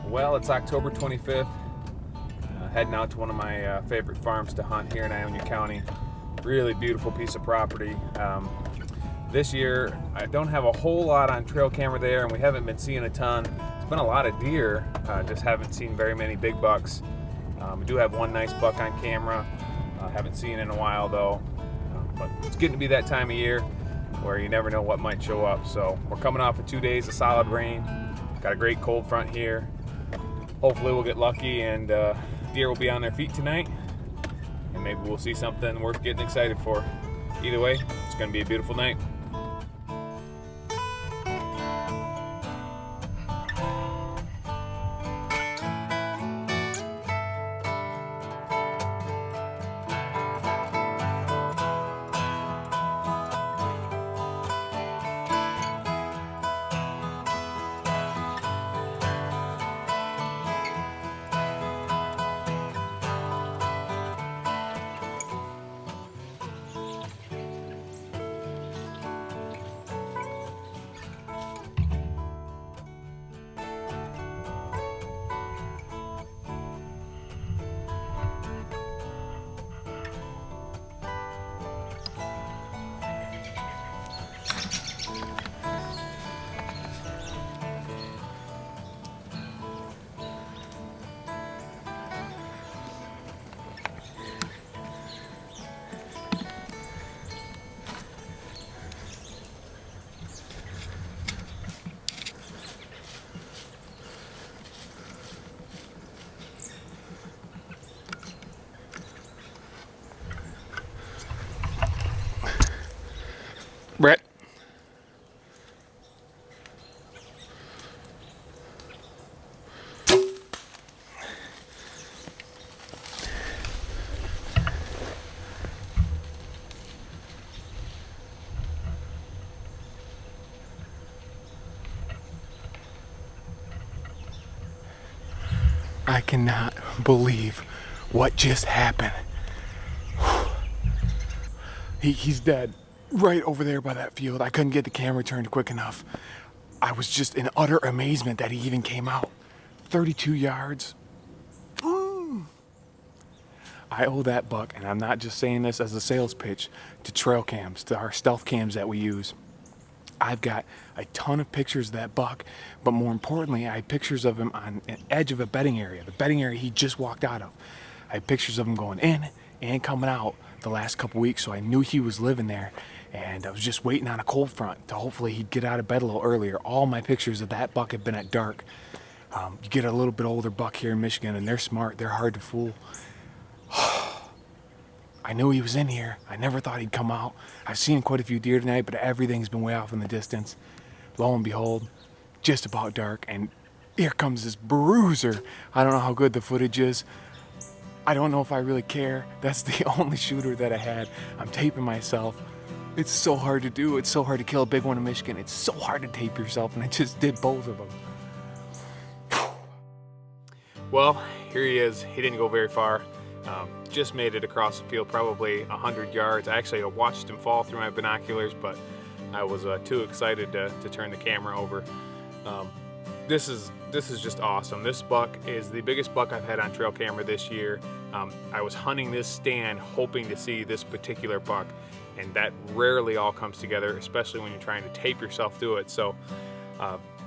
Well, it's October 25th. Heading out to one of my favorite farms to hunt here in Ionia County. Really beautiful piece of property. This year, I don't have a whole lot on trail camera there, and we haven't been seeing a ton. It's been a lot of deer, just haven't seen very many big bucks. We do have one nice buck on camera. Haven't seen in a while though, but it's getting to be that time of year where you never know what might show up. So we're coming off of 2 days of solid rain. Got a great cold front here. Hopefully we'll get lucky and deer will be on their feet tonight, and maybe we'll see something worth getting excited for. Either way, it's going to be a beautiful night. Brett. I cannot believe what just happened. He's dead. Right over there by that field. I couldn't get the camera turned quick enough. I was just in utter amazement that he even came out. 32 yards. I owe that buck, and I'm not just saying this as a sales pitch, to trail cams, to our stealth cams that we use. I've got a ton of pictures of that buck, but more importantly, I had pictures of him on an edge of a bedding area, the bedding area he just walked out of. I had pictures of him going in and coming out the last couple weeks, so I knew he was living there. And I was just waiting on a cold front to hopefully he'd get out of bed a little earlier. All my pictures of that buck have been at dark. You get a little bit older buck here in Michigan, and they're smart. They're hard to fool. I knew he was in here. I never thought he'd come out. I've seen quite a few deer tonight, but everything's been way off in the distance. Lo and behold, just about dark, and here comes this bruiser. I don't know how good the footage is. I don't know if I really care. That's the only shooter that I had. I'm taping myself. It's so hard to do. It's so hard to kill a big one in Michigan. It's so hard to tape yourself, and I just did both of them. Well, here he is. He didn't go very far. Just made it across the field, probably 100 yards. I actually watched him fall through my binoculars, but I was too excited to turn the camera over. This is just awesome. This buck is the biggest buck I've had on trail camera this year. I was hunting this stand hoping to see this particular buck, and that rarely all comes together, especially when you're trying to tape yourself through it. So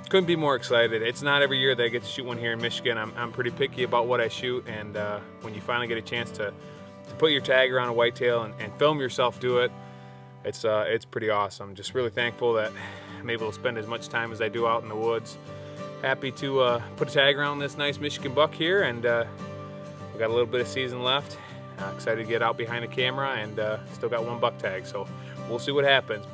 couldn't be more excited. It's not every year that I get to shoot one here in Michigan. I'm pretty picky about what I shoot, and when you finally get a chance to put your tag around a whitetail and film yourself do it, it's pretty awesome. Just really thankful that I'm able to spend as much time as I do out in the woods. Happy to put a tag around this nice Michigan buck here, and we got a little bit of season left. Excited to get out behind the camera, and still got one buck tag, so we'll see what happens.